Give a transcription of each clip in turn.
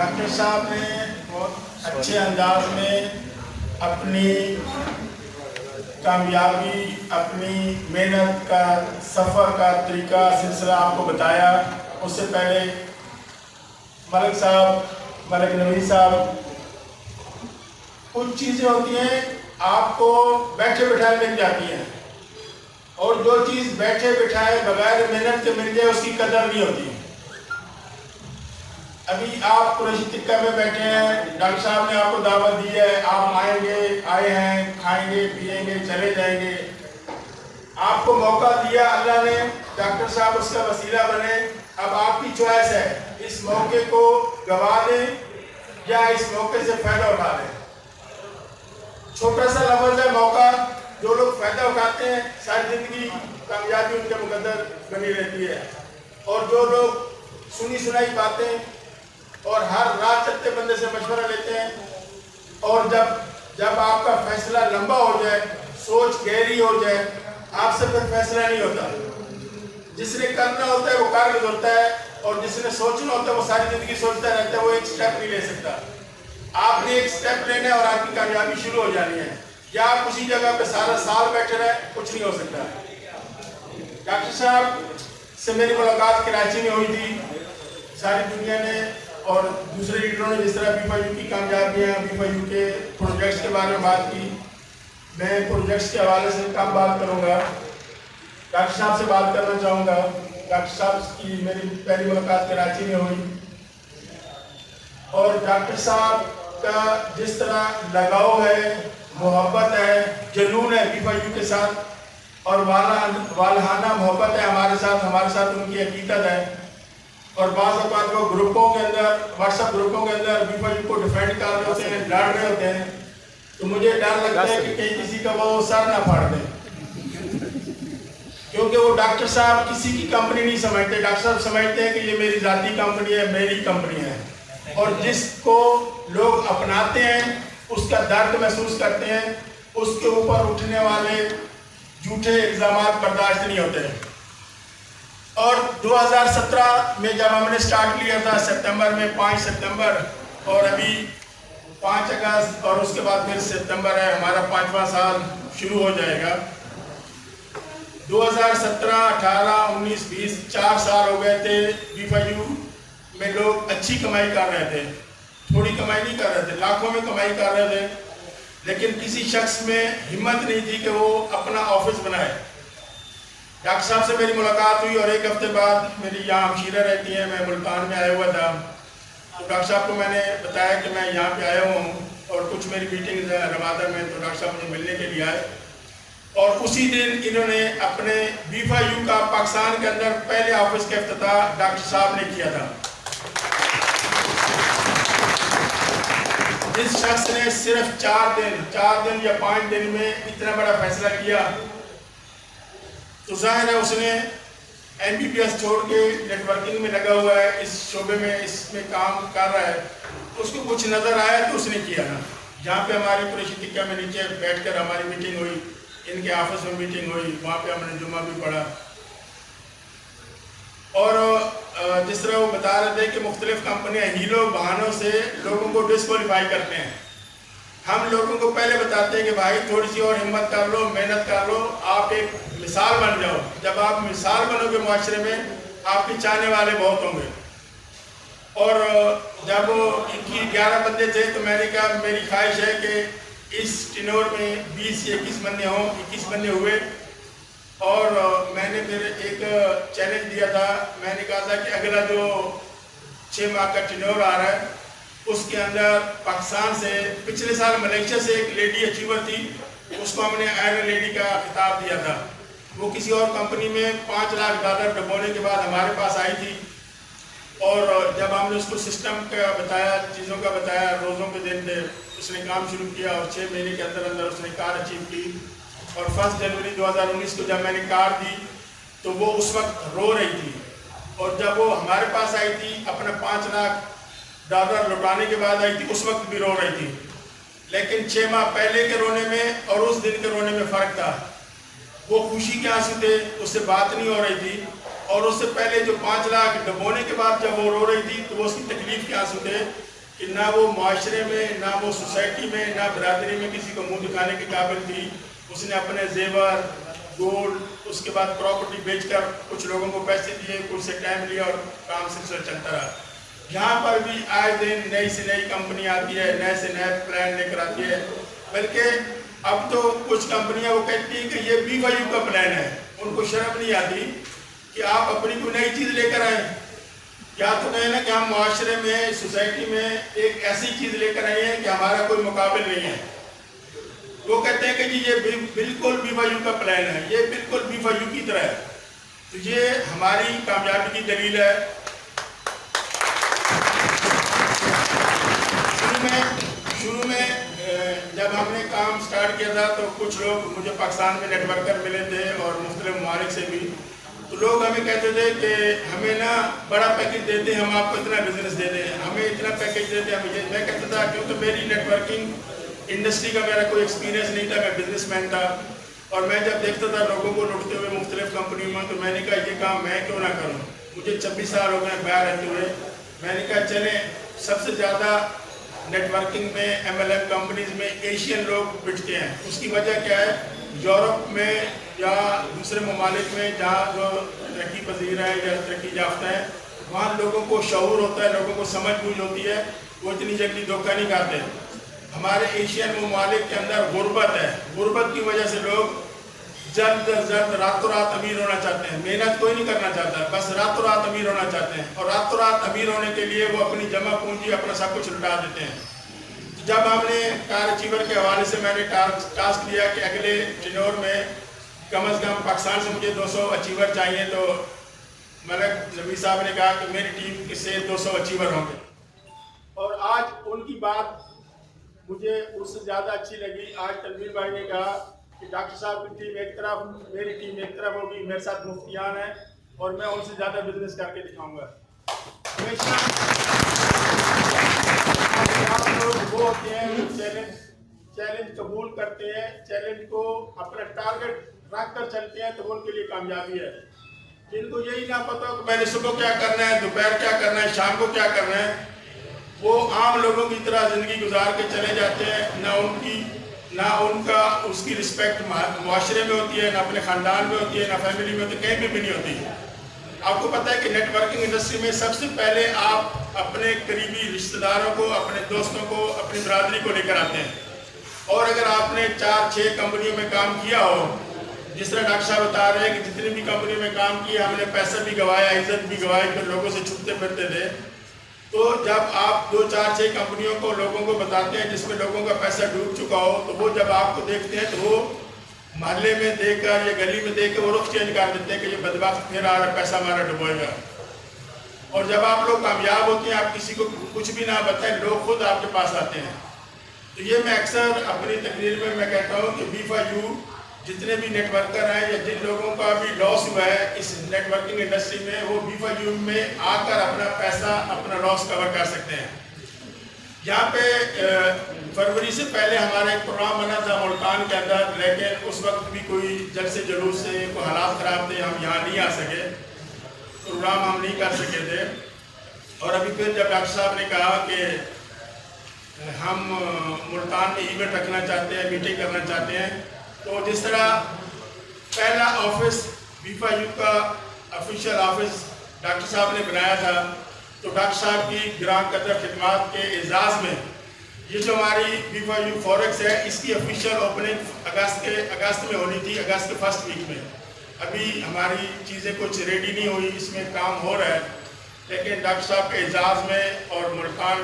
Doctor صاحب نے بہت اچھے انداز میں اپنی کامیابی، اپنی محنت کا سفر کا طریقہ سلسلہ آپ کو بتایا۔ اس سے پہلے ملک نوید صاحب، کچھ چیزیں ہوتی ہیں آپ کو بیٹھے بٹھائے مل جاتی ہیں، اور جو چیز بیٹھے بٹھائے بغیر محنت کے مل جائے اس کی قدر نہیں ہوتی۔ ابھی آپ قریشی تکہ میں بیٹھے ہیں، ڈاکٹر صاحب نے آپ کو دعوت دی ہے، آپ آئے ہیں، کھائیں گے، پیئیں گے، چلے جائیں گے۔ آپ کو موقع دیا اللہ نے، ڈاکٹر صاحب اس کا وسیلہ بنے۔ اب آپ کی چوائس ہے، اس موقع کو گوا دیں یا اس موقع سے فائدہ اٹھا لیں۔ چھوٹا سا لفظ ہے موقع، جو لوگ فائدہ اٹھاتے ہیں ساری زندگی کامیابی ان کے مقدر بنی رہتی ہے، اور جو لوگ سنی سنائی باتیں اور ہر رات چلتے بندے سے مشورہ لیتے ہیں، اور جب آپ کا فیصلہ لمبا ہو جائے، سوچ گہری ہو جائے، آپ سے پھر فیصلہ نہیں ہوتا۔ جس نے کرنا ہوتا ہے وہ کر گزرتا ہے، اور جس نے سوچنا ہوتا ہے وہ ساری زندگی سوچتا رہتا ہے، وہ ایک سٹیپ نہیں لے سکتا۔ آپ نے ایک سٹیپ لینا ہے اور آپ کی کامیابی شروع ہو جانی ہے، یا آپ اسی جگہ پہ سارا سال بیٹھے رہے، کچھ نہیں ہو سکتا۔ ڈاکٹر صاحب سے میری ملاقات کراچی میں ہوئی تھی، ساری دنیا نے اور دوسرے لیڈروں نے جس طرح BFIU کی کامیابیاں، BFIU کے پروجیکٹس کے بارے میں بات کی، میں پروجیکٹس کے حوالے سے کم بات کروں گا، ڈاکٹر صاحب سے بات کرنا چاہوں گا۔ ڈاکٹر صاحب کی میری پہلی ملاقات کراچی میں ہوئی، اور ڈاکٹر صاحب کا جس طرح لگاؤ ہے، محبت ہے، جنون ہے BFIU کے ساتھ، اور والہانہ محبت ہے ہمارے ساتھ ان کی عقیدت ہے۔ اور بعض اوقات وہ گروپوں کے اندر، واٹس ایپ گروپوں کے اندر BFIU کو ڈیفینڈ کر رہے ہوتے ہیں، لڑ رہے ہوتے ہیں، تو مجھے ڈر لگتا ہے کہ کہیں کسی کا وہ سر نہ پھاڑ دیں، کیونکہ وہ ڈاکٹر صاحب کسی کی کمپنی نہیں سمجھتے۔ ڈاکٹر صاحب سمجھتے ہیں کہ یہ میری ذاتی کمپنی ہے، میری کمپنی ہے، اور جس کو لوگ اپناتے ہیں اس کا درد محسوس کرتے ہیں، اس کے اوپر اٹھنے والے جھوٹے الزامات برداشت نہیں ہوتے۔ اور 2017 میں جب ہم نے سٹارٹ لیا تھا سپتمبر میں، 5 سپتمبر، اور ابھی 5 اگست، اور اس کے بعد پھر سپتمبر ہے، ہمارا 5واں سال شروع ہو جائے گا۔ 2017، 18، 19، 20 4 سال ہو گئے تھے BFIU میں لوگ اچھی کمائی کر رہے تھے، تھوڑی کمائی نہیں کر رہے تھے، لاکھوں میں کمائی کر رہے تھے، لیکن کسی شخص میں ہمت نہیں تھی کہ وہ اپنا آفس بنائے۔ ڈاکٹر صاحب سے میری ملاقات ہوئی، اور ایک ہفتے بعد میری یہاں ہمشیرہ رہتی ہیں، میں ملتان میں آیا ہوا تھا، تو ڈاکٹر صاحب کو میں نے بتایا کہ میں یہاں پہ آیا ہوں، اور کچھ میری میٹنگ روادہ میں، تو ڈاکٹر صاحب مجھے ملنے کے لیے آئے، اور اسی دن انہوں نے اپنے BFIU کا پاکستان کے اندر پہلے آفس کا افتتاح ڈاکٹر صاحب نے کیا تھا۔ جس شخص نے صرف 4 دن یا 5 دن میں اتنا بڑا فیصلہ کیا، تو ظاہر ہے اس نے MBBS چھوڑ کے نیٹ ورکنگ میں لگا ہوا ہے، اس شعبے میں، اس میں کام کر رہا ہے، تو اس کو کچھ نظر آیا تو اس نے کیا نا۔ جہاں پہ ہماری قریشی تکہ میں نیچے بیٹھ کر ہماری میٹنگ ہوئی، ان کے آفس میں میٹنگ ہوئی، وہاں پہ ہم نے جمعہ بھی پڑھا، اور جس طرح وہ بتا رہے تھے کہ مختلف کمپنیاں ہیلوں بہانوں سے لوگوں کو ڈسکوالیفائی کرتے ہیں۔ ہم لوگوں کو پہلے بتاتے ہیں کہ بھائی تھوڑی سی اور ہمت کر لو، محنت کر لو، آپ ایک مثال بن جاؤ۔ جب آپ مثال بنو گے معاشرے میں، آپ کے چاہنے والے بہت ہوں گے۔ اور جب ان کی 11 بندے تھے تو میں نے کہا میری خواہش ہے کہ اس ٹینور میں 20 یا 21 بندے ہوں، 21 بندے ہوئے، اور میں نے پھر ایک چیلنج دیا تھا، میں نے کہا تھا کہ اگلا جو 6 ماہ کا ٹینور آ رہا ہے اس کے اندر پاکستان سے، پچھلے سال ملیشیا سے ایک لیڈی اچیور تھی، اس کو ہم نے آئرن لیڈی کا خطاب دیا تھا، وہ کسی اور کمپنی میں $5 لاکھ ڈبونے کے بعد ہمارے پاس آئی تھی، اور جب ہم نے اس کو سسٹم کا بتایا، چیزوں کا بتایا، روزوں کے دن تھے، اس نے کام شروع کیا، اور 6 مہینے کے اندر اندر اس نے کار اچیو کی، اور 1 جنوری 2019 کو جب میں نے کار دی تو وہ اس وقت رو رہی تھی، اور جب وہ ہمارے پاس آئی تھی اپنا $5 لاکھ لوٹانے کے بعد آئی تھی، اس وقت بھی رو رہی تھی، لیکن 6 ماہ پہلے کے رونے میں اور اس دن کے رونے میں فرق تھا۔ وہ خوشی کے آنسو تھے، اس سے بات نہیں ہو رہی تھی، اور اس سے پہلے جو 5 لاکھ ڈبونے کے بعد جب وہ رو رہی تھی تو وہ اس کی تکلیف کے آنسو تھے، کہ نہ وہ معاشرے میں, نہ وہ سوسائٹی میں, نہ برادری میں کسی کو منہ دکھانے کے قابل تھی. اس نے اپنے زیور, گولڈ, اس کے بعد پراپرٹی بیچ کر کچھ لوگوں کو پیسے دیے, کچھ سے ٹائم لیا اور کام سلسلہ چلتا رہا. یہاں پر بھی آئے دن نئی سے نئی کمپنی آتی ہے, نئے سے نئے پلان لے کر آتی ہے. بلکہ اب تو کچھ کمپنیاں وہ کہتی ہیں کہ یہ BYU کا پلان ہے. ان کو شرم نہیں آتی کہ آپ اپنی کوئی نئی چیز لے کر آئیں. کیا تو کہیں نا کہ ہم معاشرے میں, سوسائٹی میں ایک ایسی چیز لے کر آئے ہیں کہ ہمارا کوئی مقابل نہیں ہے. وہ کہتے ہیں کہ جی یہ بالکل BYU کا پلان ہے, یہ بالکل BYU کی طرح ہے. تو یہ ہماری کامیابی کی دلیل ہے. شروع میں جب ہم نے کام سٹارٹ کیا تھا تو کچھ لوگ مجھے پاکستان میں نیٹ ورکر ملے تھے اور مختلف ممالک سے بھی. تو لوگ ہمیں کہتے تھے کہ ہمیں نا بڑا پیکیج دیتے ہیں, ہم آپ کو اتنا بزنس دے دیں, ہمیں اتنا پیکیج دیتے ہیں. میں کہتا تھا کیونکہ میری نیٹ ورکنگ انڈسٹری کا میرا کوئی ایکسپیرینس نہیں تھا, میں بزنس مین تھا. اور میں جب دیکھتا تھا لوگوں کو لوٹتے ہوئے مختلف کمپنیوں میں, تو میں نے کہا یہ کام میں کیوں نہ کروں. مجھے 26 سال ہو گئے باہر رہتے ہوئے. میں نے کہا چلیں, سب سے زیادہ نیٹ ورکنگ میں MLM کمپنیز میں ایشین لوگ بٹتے ہیں. اس کی وجہ کیا ہے, یورپ میں یا دوسرے ممالک میں جہاں جو ترقی پذیر ہے یا ترقی یافتہ ہے, وہاں لوگوں کو شعور ہوتا ہے, لوگوں کو سمجھ بوجھ ہوتی ہے, وہ اتنی جلدی دھوکہ نہیں کھاتے. ہمارے ایشین ممالک کے اندر غربت ہے. غربت کی وجہ سے لوگ جلد از جلد راتوں رات امیر ہونا چاہتے ہیں. محنت کوئی نہیں کرنا چاہتا, بس راتوں رات امیر ہونا چاہتے ہیں. اور راتوں رات امیر ہونے کے لیے وہ اپنی جمع پونجی, اپنا سب کچھ لٹا دیتے ہیں. جب ہم نے کار اچیور کے حوالے سے میں نے ٹاسک دیا کہ اگلے ٹینور میں کم از کم پاکستان سے مجھے 200 اچیور چاہیے, تو ملک نبی صاحب نے کہا کہ میری ٹیم سے 200 اچیور ہوں گے. اور آج ان کی بات مجھے اس سے زیادہ اچھی لگی. آج تنویر بھائی نے کہا کہ ڈاکٹر صاحب کی ٹیم ایک طرف, میری ٹیم ایک طرف ہوگی, میرے ساتھ مفتیان ہیں اور میں ان سے زیادہ بزنس کر کے دکھاؤں گا. ہمیشہ آپ لوگ وہ ہوتے ہیں چیلنج قبول کرتے ہیں, چیلنج کو اپنا ٹارگٹ رکھ کر چلتے ہیں, تو وہ ان کے لیے کامیابی ہے. جن کو یہی نہ پتا ہو کہ میں نے صبح کیا کرنا ہے, دوپہر کیا کرنا ہے, شام کو کیا کرنا ہے, وہ عام لوگوں کی طرح زندگی گزار کے چلے جاتے ہیں. نہ ان کا اس کی رسپیکٹ معاشرے میں ہوتی ہے, نہ اپنے خاندان میں ہوتی ہے, نہ فیملی میں ہوتی ہے, کہیں بھی نہیں ہوتی. آپ کو پتہ ہے کہ نیٹ ورکنگ انڈسٹری میں سب سے پہلے آپ اپنے قریبی رشتہ داروں کو, اپنے دوستوں کو, اپنی برادری کو لے کر آتے ہیں. اور اگر آپ نے 4-6 کمپنیوں میں کام کیا ہو, جس طرح ڈاکٹر صاحب بتا رہے ہیں کہ جتنی بھی کمپنیوں میں کام کیا, ہم نے پیسہ بھی گوایا, عزت بھی گوائی, پھر لوگوں سے چھپتے پھرتے تھے. تو جب آپ 2-4-6 کمپنیوں کو لوگوں کو بتاتے ہیں جس میں لوگوں کا پیسہ ڈوب چکا ہو, تو وہ جب آپ کو دیکھتے ہیں تو وہ محلے میں دیکھ کر یا گلی میں دیکھ کر وہ رخ چینج کر دیتے ہیں کہ یہ بدبخت پھر آ رہا, پیسہ ہمارا ڈبوئے گا. اور جب آپ لوگ کامیاب ہوتے ہیں, آپ کسی کو کچھ بھی نہ بتائیں, لوگ خود آپ کے پاس آتے ہیں. تو یہ میں اکثر اپنی تقریر میں کہتا ہوں کہ BYU جتنے بھی نیٹ ورکر ہیں یا جن لوگوں کا بھی لاس ہوا ہے اس نیٹ ورکنگ انڈسٹری میں, وہ BYU میں آ کر اپنا پیسہ, اپنا لاس کور کر سکتے ہیں. یہاں پہ فروری سے پہلے ہمارا ایک پروگرام بنا تھا ملتان کے اندر, لیکن اس وقت بھی کوئی جلسے جلوس سے کوئی حالات خراب تھے, ہم یہاں نہیں آ سکے, پروگرام ہم نہیں کر سکے تھے. اور ابھی پھر جب ڈاکٹر صاحب نے کہا کہ ہم ملتان میں ایونٹ رکھنا چاہتے ہیں, میٹنگ کرنا چاہتے ہیں, تو جس طرح پہلا آفس BYU کا آفیشیل آفس ڈاکٹر صاحب نے بنایا تھا, تو ڈاکٹر صاحب کی گران قدر خدمات کے اعزاز میں یہ جو ہماری BYU فوریکس ہے, اس کی آفیشیل اوپننگ اگست میں ہونی تھی, اگست کے فرسٹ ویک میں. ابھی ہماری چیزیں کچھ ریڈی نہیں ہوئی, اس میں کام ہو رہا ہے, لیکن ڈاکٹر صاحب کے اعزاز میں اور ملتان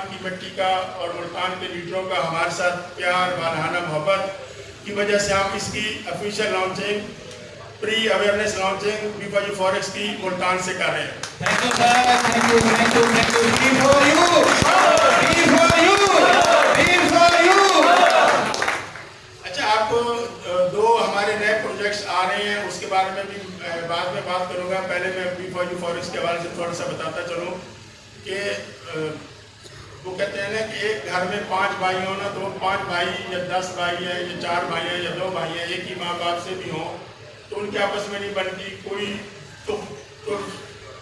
کی مٹی کا اور ملتان کے لیڈروں کا ہمارے ساتھ پیار, والہانہ محبت کی وجہ سے ہم اس کی آفیشیل لانچنگ, پری اویئرنیس لانچنگ BYU فوریکس کی ملتان سے کر رہے ہیں. اچھا, آپ کو 2 ہمارے نئے پروجیکٹس آ رہے ہیں, اس کے بارے میں بھی بعد میں بات کروں گا. پہلے میں BYU فوریکس کے حوالے سے تھوڑا سا بتاتا چلوں کہ وہ کہتے ہیں نا کہ ایک گھر میں 5 بھائی ہوں نا, تو 5 بھائی یا 10 بھائی ہیں یا 4 بھائی ہیں یا 2 بھائی ہیں, ایک ہی ماں باپ سے بھی ہوں, تو ان کے آپس میں نہیں بنتی. کوئی تو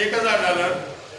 $1,000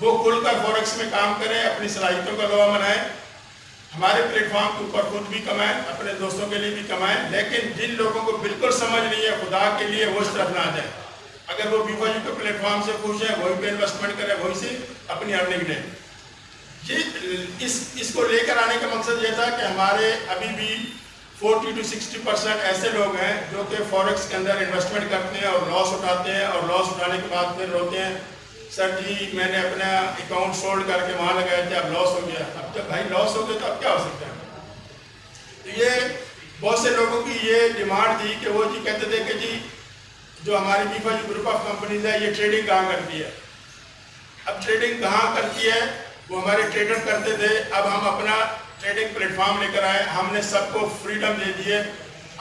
وہ کھل کر فورکس میں کام کریں, اپنی صلاحیتوں کا گواہ بنائیں, ہمارے پلیٹ فارم کے اوپر خود بھی کمائیں, اپنے دوستوں کے لیے بھی کمائیں. لیکن جن لوگوں کو بالکل سمجھ نہیں ہے خدا کے لیے, وہ اس طرف نہ آ جائیں. اگر وہ BYU کے پلیٹ فارم سے خوش ہیں, وہی پہ انویسٹمنٹ کریں, وہی سے اپنی ارننگ لیں. یہ اس کو لے کر آنے کا مقصد یہ تھا کہ ہمارے ابھی بھی 40 to 60% ایسے لوگ ہیں جو کہ فورکس کے اندر انویسٹمنٹ کرتے ہیں اور لاس اٹھاتے ہیں, اور لاس اٹھانے کے بعد پھر روتے ہیں, سر جی میں نے اپنا اکاؤنٹ سولڈ کر کے وہاں لگایا تھا, اب لاس ہو گیا. اب جب بھائی لاس ہو گیا تو اب کیا ہو سکتا ہے؟ تو یہ بہت سے لوگوں کی یہ ڈیمانڈ تھی کہ وہ جی کہتے تھے کہ جی جو ہماری BYU گروپ آف کمپنیز ہے یہ ٹریڈنگ کہاں کرتی ہے. اب ٹریڈنگ کہاں کرتی ہے وہ ہمارے ٹریڈر کرتے تھے, اب ہم اپنا ٹریڈنگ پلیٹ فارم لے کر آئے. ہم نے سب کو فریڈم دے دیے,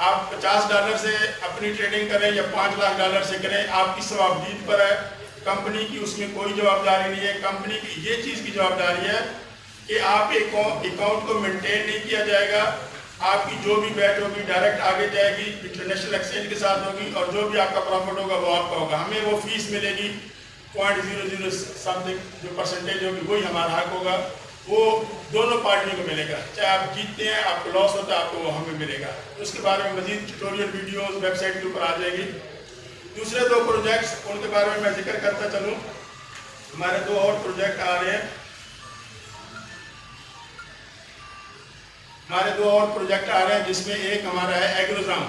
آپ $50 سے اپنی ٹریڈنگ کریں یا $5 لاکھ سے کریں, آپ کی ثوابدید پر ہے. کمپنی کی اس میں کوئی جوابداری نہیں ہے. کمپنی کی یہ چیز کی جوابداری ہے کہ آپ کے اکاؤنٹ کو مینٹین نہیں کیا جائے گا. آپ کی جو بھی بیٹ ہوگی ڈائریکٹ آگے جائے گی, انٹرنیشنل ایکسچینج کے ساتھ ہوگی, اور جو بھی آپ کا پروفٹ ہوگا وہ آپ کا ہوگا. ہمیں وہ فیس ملے گی 0.00 سم تھنگ, جو پرسنٹیج ہوگی وہی ہمارا حق ہوگا. وہ دونوں پارٹیوں کو ملے گا, چاہے آپ جیتتے ہیں آپ کو لاس ہوتا ہے آپ کو وہ ہمیں ملے گا. اس کے بارے میں مزید ٹیوٹوریل ویڈیوز ویب سائٹ کے اوپر آ جائے گی. دوسرے 2 پروجیکٹس ان کے بارے میں ذکر کرتا چلوں. ہمارے 2 اور پروجیکٹ آ رہے ہیں, جس میں ایک ہمارا ہے ایگروزام.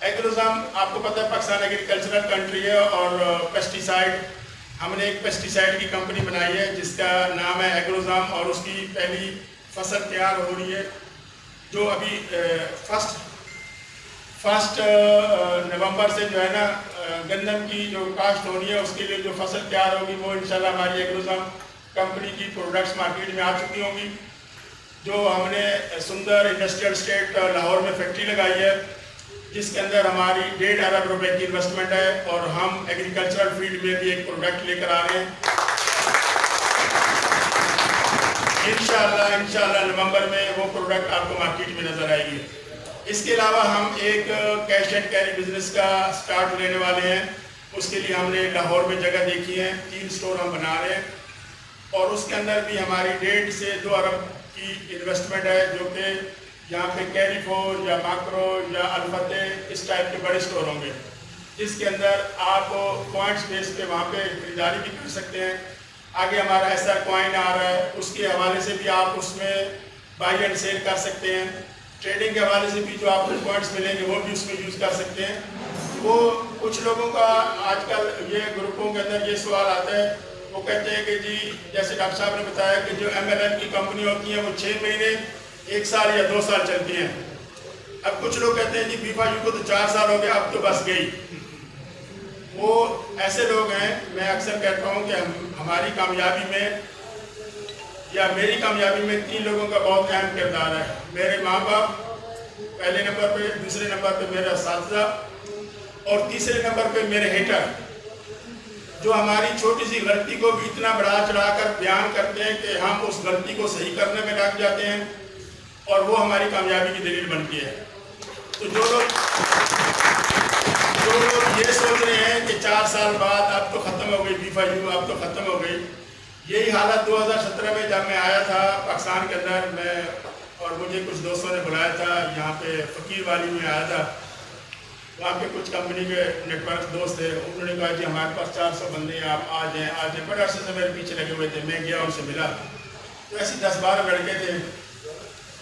ایگروزام آپ کو پتہ ہے پاکستان ایگریکلچرل کنٹری ہے, اور پیسٹیسائڈ, ہم نے ایک پیسٹیسائڈ کی کمپنی بنائی ہے جس کا نام ہے ایگروزام, اور اس کی پہلی فصل تیار ہو رہی ہے جو ابھی فرسٹ نومبر سے جو ہے نا گندم کی جو کاشت ہو رہی ہے, اس کے لیے جو فصل تیار ہوگی وہ انشاءاللہ ہماری ایگروزام کمپنی کی پروڈکٹس مارکیٹ میں آ چکی ہوں گی. جو ہم نے سندر انڈسٹریل اسٹیٹ لاہور میں فیکٹری لگائی ہے جس کے اندر ہماری 1.5 ارب روپے کی انویسٹمنٹ ہے, اور ہم ایگریکلچرل فیلڈ میں بھی ایک پروڈکٹ لے کر آ رہے ہیں. انشاءاللہ نومبر میں وہ پروڈکٹ آپ کو مارکیٹ میں نظر آئے گی. اس کے علاوہ ہم ایک کیش اینڈ کیری بزنس کا سٹارٹ لینے والے ہیں. اس کے لیے ہم نے لاہور میں جگہ دیکھی ہے, 3 اسٹور ہم بنا رہے ہیں, اور اس کے اندر بھی ہماری 1.5 سے 2 ارب کی انویسٹمنٹ ہے, جو کہ یہاں پہ کیری فور یا ماکرو یا الفتح اس ٹائپ کے بڑے اسٹور ہوں گے, جس کے اندر آپ پوائنٹس بیس پہ وہاں پہ خریداری بھی کر سکتے ہیں. آگے ہمارا ایسا کوائن آ رہا ہے, اس کے حوالے سے بھی آپ اس میں بائی اینڈ سیل کر سکتے ہیں. ٹریڈنگ کے حوالے سے بھی جو آپ کو پوائنٹس ملیں گے وہ بھی اس میں یوز کر سکتے ہیں. وہ کچھ لوگوں کا آج کل یہ گروپوں کے اندر یہ سوال آتا ہے, وہ کہتے ہیں کہ جی جیسے ڈاکٹر صاحب نے بتایا کہ جو MLM کی کمپنی ہوتی ہیں وہ 6 مہینے 1 سال یا 2 سال چلتی ہیں. اب کچھ لوگ کہتے ہیں جی BYU کو تو 4 سال ہو گیا, اب تو بس گئی. وہ ایسے لوگ ہیں, میں اکثر کہتا ہوں کہ ہماری کامیابی میں یا میری کامیابی میں 3 لوگوں کا بہت اہم کردار ہے. میرے ماں باپ پہلے نمبر پہ, دوسرے نمبر پہ میرے اساتذہ, اور تیسرے نمبر پہ میرے ہیٹر, جو ہماری چھوٹی سی غلطی کو بھی اتنا بڑھا چڑھا کر بیان کرتے ہیں کہ ہم اس غلطی کو صحیح کرنے میں لگ جاتے ہیں, اور وہ ہماری کامیابی کی دلیل بنتی ہے. تو جو لوگ یہ سوچ رہے ہیں کہ 4 سال بعد اب تو ختم ہو گئی BYU, اب تو ختم ہو گئی, یہی حالت 2017 میں جب میں آیا تھا پاکستان کے اندر, میں اور مجھے کچھ دوستوں نے بلایا تھا یہاں پہ فقیر والی میں آیا تھا. وہاں پہ کچھ کمپنی کے نیٹ ورک دوست تھے, انہوں نے کہا جی ہمارے پاس 400 بندے ہیں, آپ آ جائیں. بڑے عرصے سے میرے پیچھے لگے ہوئے تھے. میں گیا ان سے ملا, تو ایسے 10-12 لڑکے تھے,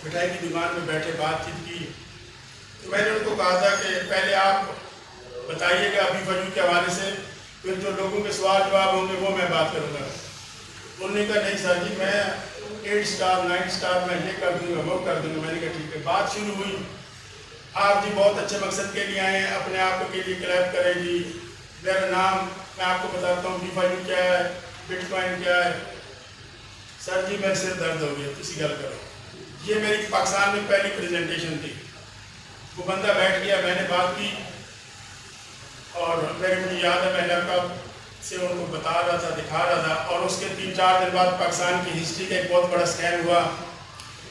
مٹھائی کی دکان میں بیٹھے, بات چیت کی. تو میں نے ان کو کہا تھا کہ پہلے آپ بتائیے گا BYU کے حوالے سے, پھر جو لوگوں کے سوال جواب ہوں گے وہ میں بات کروں گا. انہوں نے کہا نہیں سر جی میں 8 اسٹار 9 اسٹار میں یہ کر دوں گا وہ کر دوں گا. میں نے کہا ٹھیک ہے. بات شروع ہوئی, آپ جی بہت اچھے مقصد کے لیے آئے ہیں, اپنے آپ کے لیے کلیپ کریں جی. میرا نام میں آپ کو بتاتا ہوں, BYU کیا ہے, بٹ کوائن کیا ہے. سر جی میرے سر درد ہو گیا, کسی گل کرو. یہ میری پاکستان میں پہلی پریزنٹیشن تھی. وہ بندہ بیٹھ گیا, میں نے بات کی, اور مجھے یاد ہے میں لیپ ٹاپ سے ان کو بتا رہا تھا, دکھا رہا تھا. اور اس کے 3-4 دن بعد پاکستان کی ہسٹری کا ایک بہت بڑا اسکین ہوا,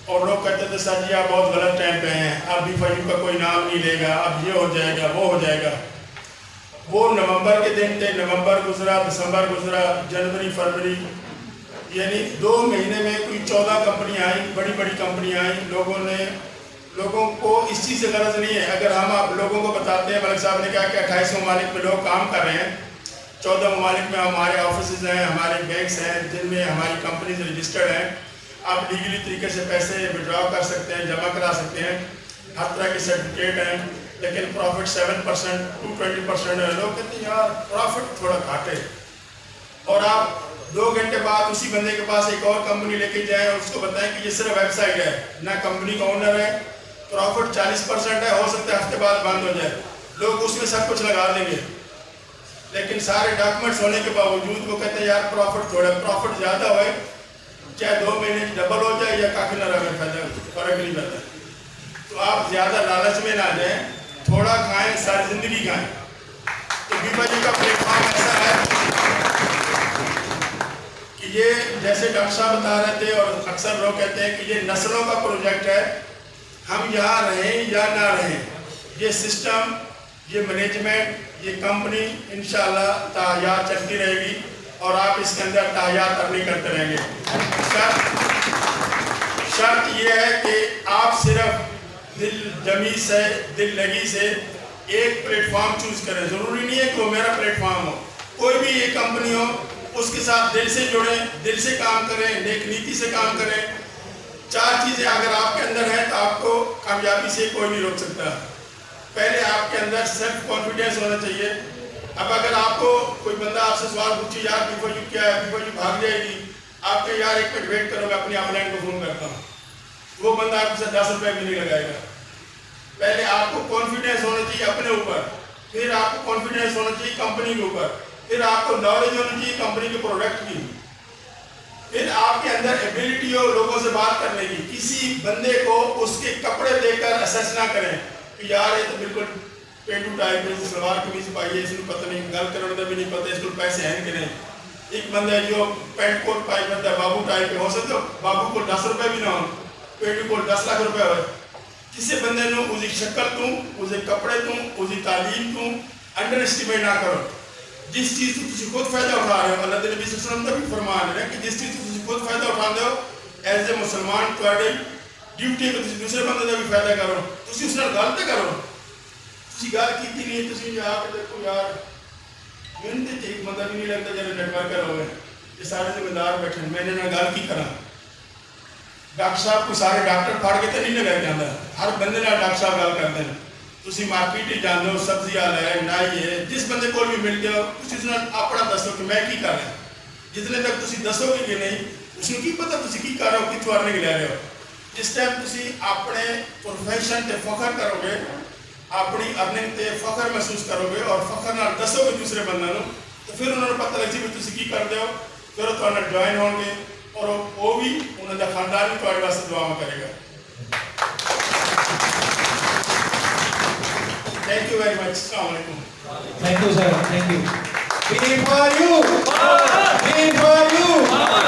اور لوگ کہتے تھے سر جی آپ بہت غلط ٹائم پہ ہیں, اب BYU کا کوئی نام نہیں لے گا, اب یہ ہو جائے گا وہ ہو جائے گا. وہ نومبر کے دن تھے. نومبر گزرا, دسمبر گزرا, جنوری, فروری, یعنی 2 مہینے میں کوئی 14 کمپنیاں آئیں, بڑی بڑی کمپنیاں آئیں. لوگوں کو اس چیز سے غرض نہیں ہے. اگر ہم آپ لوگوں کو بتاتے ہیں, ملک صاحب نے کہا کہ 28 ممالک میں لوگ کام کر رہے ہیں, 14 ممالک میں ہمارے آفیسز ہیں, ہمارے بینکس ہیں جن میں ہماری کمپنیز رجسٹرڈ ہیں. آپ لیگلی طریقے سے پیسے وڈرا کر سکتے ہیں, جمع کرا سکتے ہیں, ہر طرح کے سرٹیفکیٹ ہیں. لیکن پروفٹ 7% to 20% ہے. لوگ کہتے ہیں یار پروفٹ تھوڑا گھٹ ہے. اور آپ 2 گھنٹے بعد اسی بندے کے پاس ایک اور کمپنی لے کے جائیں اور اس کو بتائیں کہ یہ صرف ویب سائٹ ہے, نہ کمپنی کا اونر ہے, پروفٹ 40% ہے, ہو سکتا ہے ہفتے بعد بند ہو جائے. لوگ اس میں سب کچھ لگا دیں گے, لیکن سارے ڈاکومنٹس ہونے کے باوجود وہ کہتے ہیں یار پروفٹ تھوڑا, پروفٹ زیادہ ہوئے چاہے 2 مہینے ڈبل ہو جائے یا کافی نہ رہے, فرق نہیں پڑتا. تو آپ زیادہ لالچ میں نہ جائیں, تھوڑا کھائیں, ساری زندگی کھائیں. تو بیپا جی کا پلیٹ فارم ایسا ہے کہ یہ جیسے ڈاکٹر صاحب بتا رہے تھے اور اکثر لوگ کہتے ہیں کہ یہ نسلوں کا پروجیکٹ ہے. ہم یہاں رہیں یا نہ رہیں, یہ سسٹم, یہ مینجمنٹ, یہ کمپنی انشاءاللہ تاحیات چلتی رہے گی اور آپ اس کے اندر تاحیات اپنی کرتے رہیں گے. شرط یہ ہے کہ آپ صرف دل جمی سے, دل لگی سے ایک پلیٹ فارم چوز کریں. ضروری نہیں ہے کہ وہ میرا پلیٹ فارم ہو, کوئی بھی یہ کمپنی ہو, اس کے ساتھ دل سے جڑیں, دل سے کام کریں, نیک نیتی سے کام کریں. 4 چیزیں اگر آپ کے اندر ہیں تو آپ کو کامیابی سے کوئی نہیں روک سکتا. پہلے آپ کے اندر سیلف کانفیڈنس ہونا چاہیے. اب اگر آپ کو کوئی بندہ آپ سے سوال پوچھے یار بیفور یو کیا ہے, بیفور یو بھاگ جائے گی, آپ کے یار 1 منٹ ویٹ کرو, میں اپنی اپ لائن کو فون کرتا ہوں, وہ بندہ آپ سے 10 روپے بھی نہیں لگائے گا. پہلے آپ کو کانفیڈنس ہونا چاہیے اپنے اوپر, پھر آپ کو کانفیڈنس ہونا چاہیے کمپنی کے اوپر, پھر آپ کو نالج ہونی چاہیے کمپنی کے پروڈکٹ کی, پھر آپ کے اندر ایبلٹی ہو لوگوں سے بات کرنے کی. کسی بندے کو اس کے کپڑے دیکھ کر اسیس نہ کریں کہ یار یہ تو بالکل پینٹو ٹائپ ہے, سلوار قمیض پائی ہے, اس کو پتہ نہیں, گل کرنے کا بھی نہیں پتہ, اس کو پیسے ہیں کہ نہیں. ایک بندہ ہے جو پینٹ کوٹ پائی کرتا ہے, بابو ٹائپ ہو سکتا ہے بابو کو 10 روپے بھی نہ ہو, پینٹو کوٹ 10 لاکھ روپے ہوئے. کسی بندے نے اسے شکل توں, اسے کپڑے توں, اسے تعلیم توں انڈر اسٹیمیٹ نہ کرو. جس چیز سے تسی خود فائدہ اٹھا رہے ہو, اللہ نبی صلی اللہ علیہ وسلم کا بھی فرمان ہے کہ جس چیز سے تسی خود فائدہ اٹھا دے ہو ایز اے مسلمان تواڈی ڈیوٹی ہے کہ تسی دوسرے بندے کا بھی فائدہ کرو. تسی اس نال گل تے کرو, تسی گل کیتی نہیں, تسی جا کے دیکھو یار میں تے ایک بندہ بھی نہیں لگتا جڑا نیٹ ورکر ہوئے, یہ سارے ذمہ دار بیٹھے, میں نے گل کی کراں. ڈاکٹر صاحب کو سارے ڈاکٹر پھاڑ کے تے نہیں لگایا جاندا, ہر بندے نال ڈاکٹر صاحب گل کرتے ہیں. تسی مارکیٹ ہی جاندے ہو, سبزی والا ہے, نائی ہے, جس بندے کو بھی ملتے ہو تسی اس نال اپنا دسو کہ میں کی کر رہا. جتنے تک تسی دسو گے کہ نہیں, اس کو کی پتہ تسی کی کر رہے ہو, کتوں ارننگ لے رہے ہو. جس ٹائم تسی اپنے پروفیشن تے فخر کرو گے, اپنی ارننگ تے فخر محسوس کرو گے اور فخر نال دسو گے دوسرے بندے نوں, تو پھر انہوں نے پتہ لگ جی بھی تسی کی کرتے ہو. پھر وہ تہاڈے نال جوائن ہون گے اور وہ بھی انہوں کا خاندان بھی تہاڈے واسطے دعا کرے گا. Thank you very much. Assalamu alaikum. Thank you, sir. Thank you. We for you. We for you.